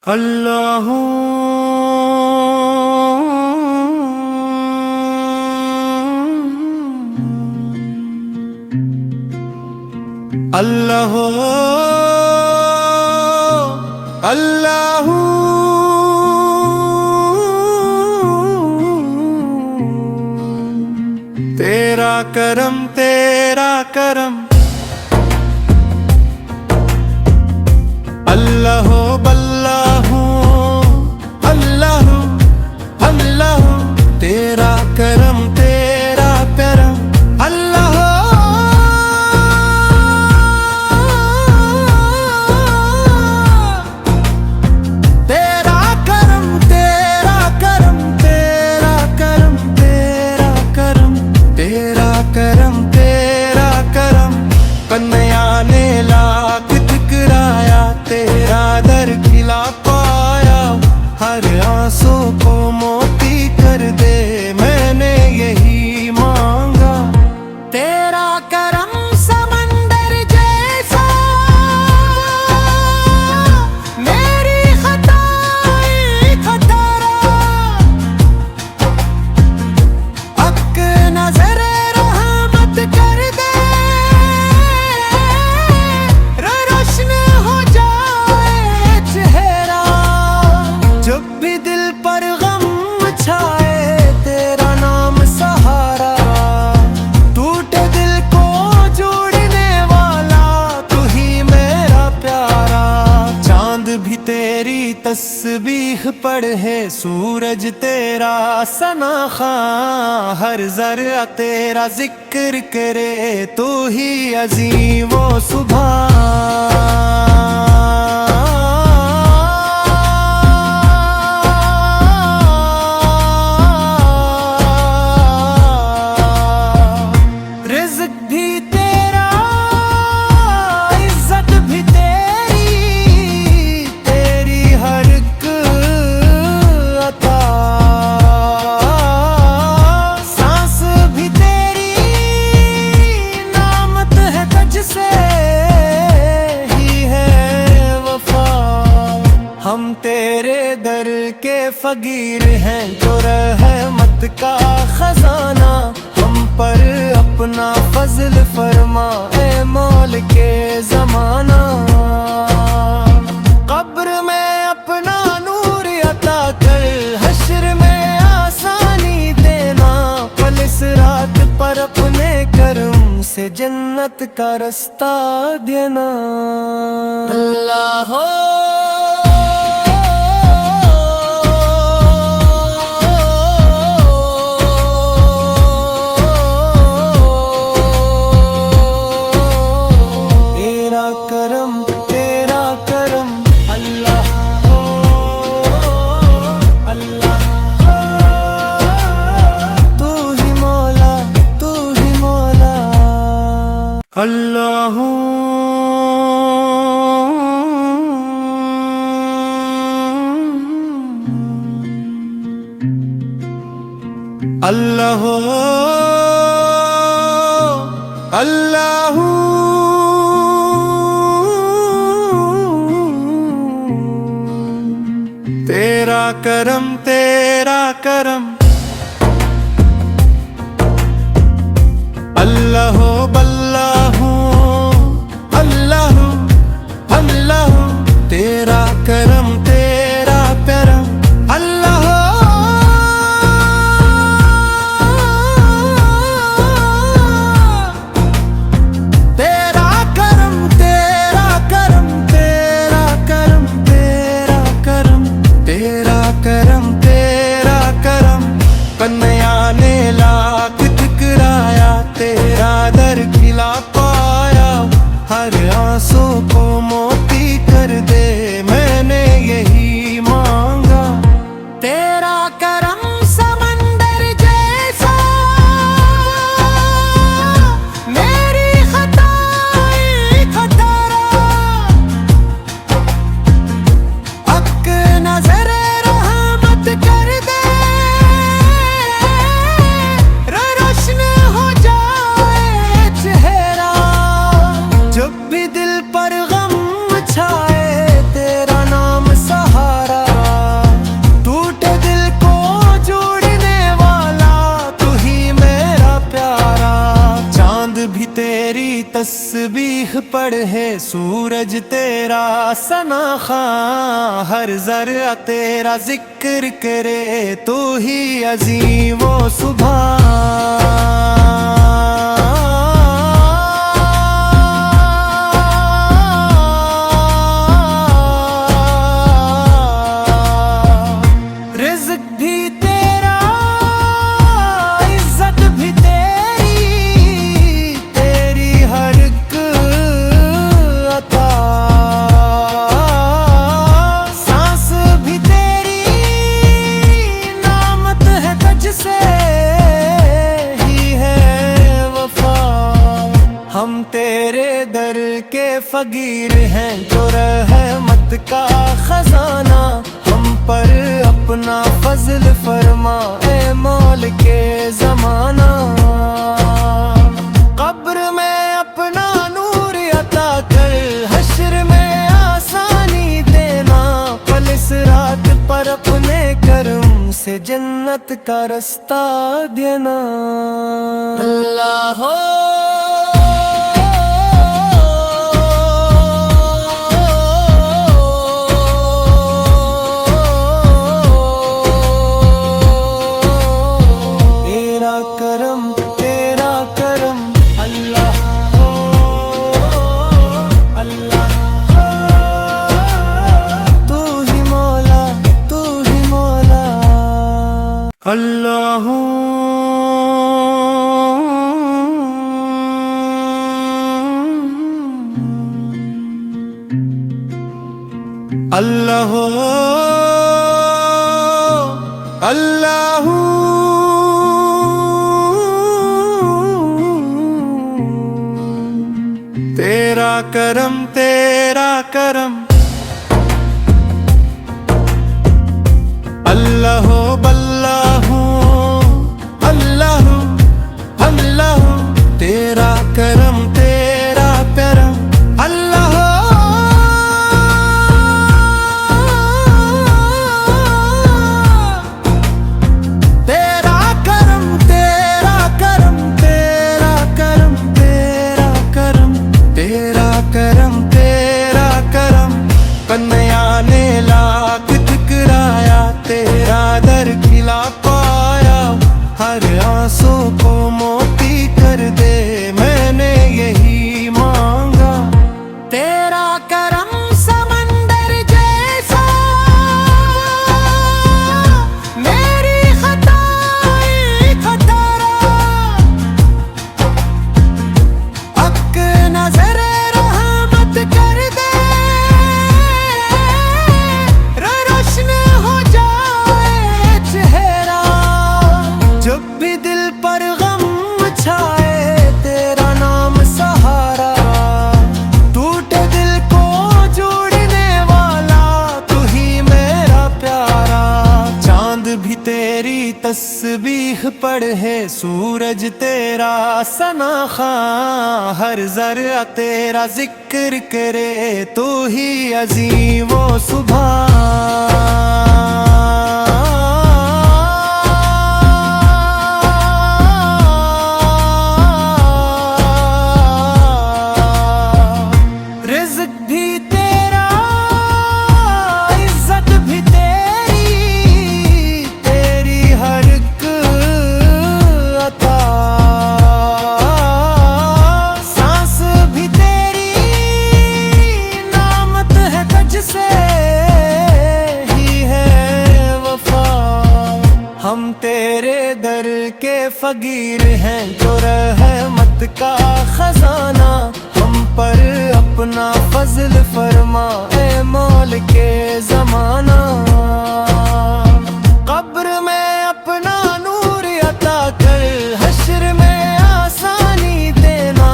अल्लाह अल्लाह अल्लाह तेरा करम अल्लाह बल्लाह अल्लाह अल्लाह तेरा करम तेरा करम अल्लाह तेरा करम तेरा करम तेरा करम तेरा करम तेरा करम तेरा करम कन्हैया ने लाख ठुकराया तेरा दर खिला पाया हर आंसू को मोती कर दे मैंने यही मांगा तेरा करम समंदर जैसा मेरी खताएं खतरा हक नजर रहमत कर दे रोशन हो जाए चेहरा जब भी दिल पर गम छाए तेरा नाम सहारा टूटे दिल को जोड़ने वाला तू ही मेरा प्यारा चांद भी तेरी तस्बीह पढ़े सूरज तेरा सना खां हर जरा तेरा जिक्र करे तू ही अजीम वो रिज़्क़ भी तेरा इज्जत भी तेरी तेरी हर एक अता सांस भी तेरी नामत है तुझसे ही है वफा हम तेरे दर के फकीर हैं जो रहमत का खजाना हम पर अपना फजल फरमा ए मौल के जमाना कब्र में अपना नूर अता कर हश्र में आसानी देना पल इस रात पर अपने करम से जन्नत का रास्ता देना अल्लाह अल्लाह अल्लाह अल्लाह तेरा करम अल्लाह बल्लाह अल्लाह अल्लाह तेरा करम तेरा करम अल्लाह तेरा करम तेरा करम तेरा करम तेरा करम तेरा करम तेरा करम पढ़े सूरज तेरा सना खां, हर ज़र्रा तेरा जिक्र करे, तू ही अज़ीम वो सुभान। हम तेरे दर के फकीर हैं, जो रहमत का खजाना, हम पर अपना फजल फरमा ए मौल के ज़माना। कब्र में अपना नूर अता कर, हश्र में आसानी देना, पलिस रात पर अपने करम से जन्नत का रास्ता देना। अल्लाह हो अल्लाह अल्लाह अल्लाह तेरा करम तेरा करम, अल्लाह बल्लाहु अल्लाहु अल्लाहु तेरा करम तेरा करम, अल्लाह तेरा करम तेरा करम तेरा करम तेरा करम तेरा करम तेरा करम। कन्हैया ने लाख ठुकराया, तेरा दर खिला पाया, हर आंसू को मोती कर दे, मैंने यही मांगा। तेरा करम समंदर जैसा, मेरी खताएं खतरा, अक नजर रहमत कर दे, रोशन हो जाए चेहरा। जब भी दिल पर गम छाए, तेरा नाम सहारा, टूटे दिल को जोड़ने वाला, तू ही मेरा प्यारा। चांद भी तेरी तस्बीह पढ़े, सूरज तेरा सना खां, हर ज़र्रा तेरा जिक्र करे, तू ही अज़ीम वो सुभान। हम तेरे दर के फकीर हैं, जो रहमत का खजाना, हम पर अपना फजल फरमा ए मौल के ज़माना। कब्र में अपना नूर अता कर, हश्र में आसानी देना,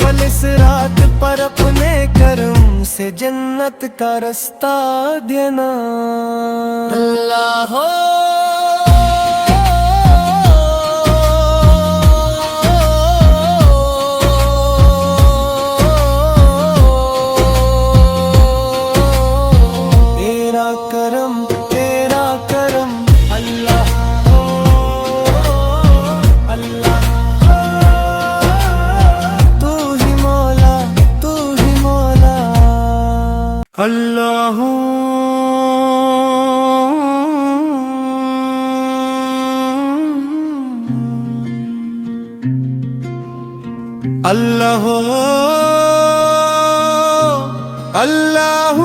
पलिस रात पर अपने करम से जन्नत का रास्ता देना। अल्लाह हो अल्लाह अल्लाह अल्लाह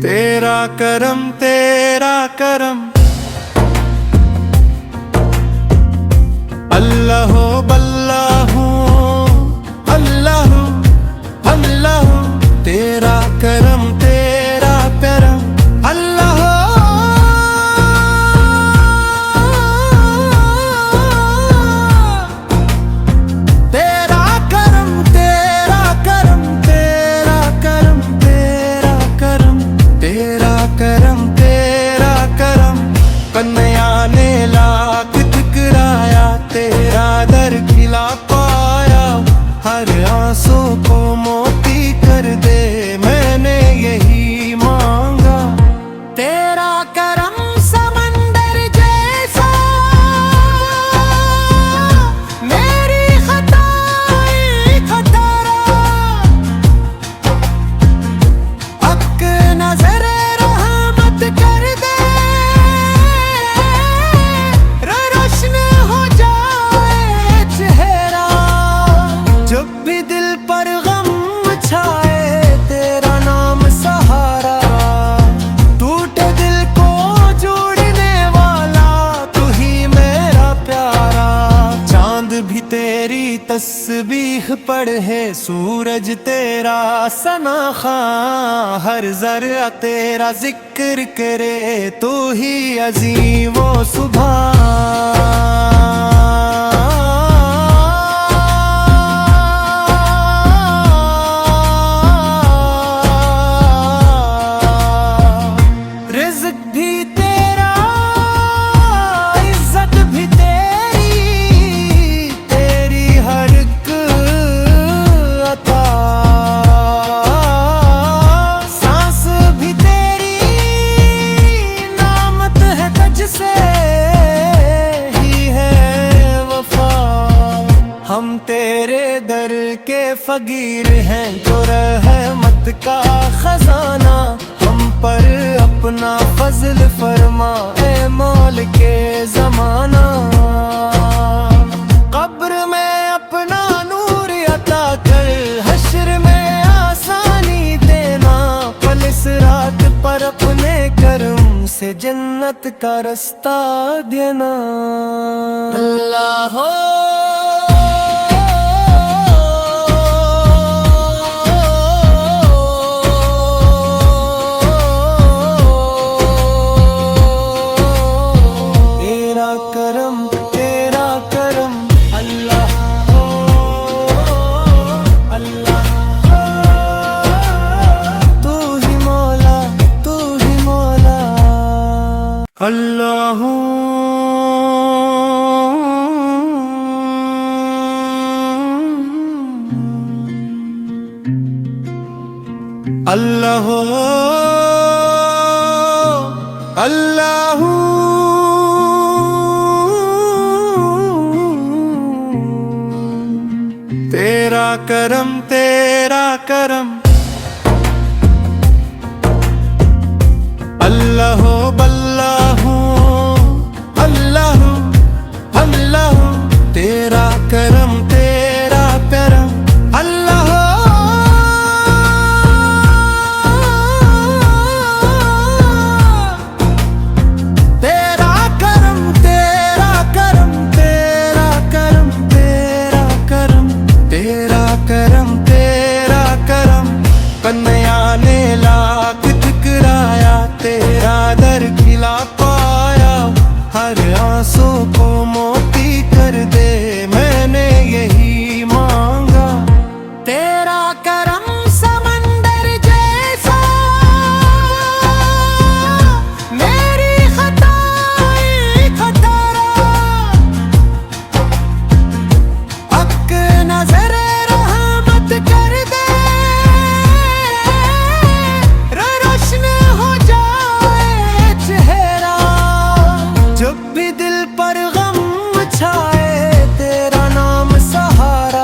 तेरा करम अल्लाह बल्लाह अल्लाह अल्लाह तेरा करम तेरा करम अल्लाह तेरा करम तेरा करम तेरा करम तेरा करम तेरा करम तेरा करम कन्हैया ने लाख ठुकराया तेरा दर खिला पाया हर आंसू को मोती कर दे मैंने यही मांगा तेरा करम समंदर जैसा मेरी खताएं खतरा अक नजर रहमत कर दे रोशन हो जाए चेहरा जब भी दिल पर गम छाए तेरा नाम सहारा टूटे दिल को जोड़ने वाला तू ही मेरा प्यारा चांद भी तेरी तस्बीह पढ़े सूरज तेरा सना खां हर जरा तेरा जिक्र करे तू ही अजीम वो रिज़्क़ भी तेरा इज्जत भी तेरी तेरी हर एक अता सांस भी तेरी नामत है तुझसे ही है वफा हम तेरे दर के फकीर हैं तो रहमत का खजाना हम पर अपना फजल फरमा ए मौल के जमाना कब्र में अपना नूर अता कर हश्र में आसानी देना पल इस रात पर अपने करम से जन्नत का रास्ता देना अल्लाह अल्लाह अल्लाह अल्लाह तेरा करम अल्लाह बल्लाह अल्लाह अल्लाह तेरा करम तेरा करम अल्लाह तेरा करम तेरा करम तेरा करम तेरा करम तेरा करम तेरा करम कन्हैया ने लाख ठुकराया तेरा दर खिला पाया हर आंसू को मोती कर दे मैंने यही मांगा तेरा करम समंदर जैसा मेरी खताएं खतरा अक नजर रहमत कर दे रोशन हो जाए चेहरा जब भी दिल पर गम छाए तेरा नाम सहारा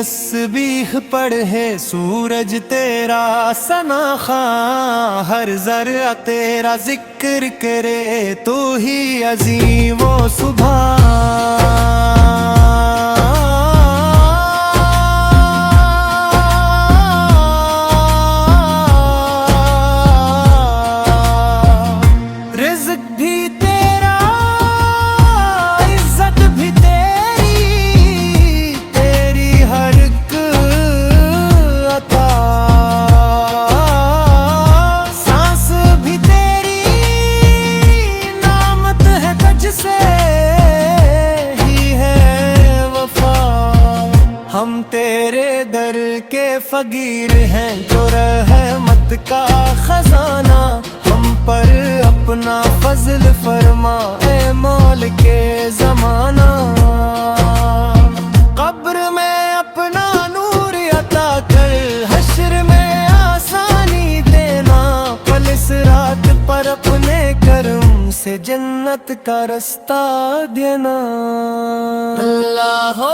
तस्बीह पढ़े सूरज तेरा सना खां, हर ज़र्रा तेरा जिक्र करे, तू ही अज़ीम व सुभान। हम तेरे दर के फकीर हैं, जो रहमत का खजाना, हम पर अपना फजल फरमा ए मौल के ज़माना। कब्र में अपना नूर अता कर, हश्र में आसानी देना, पलिस रात पर अपने करम से जन्नत का रास्ता देना। अल्लाह हो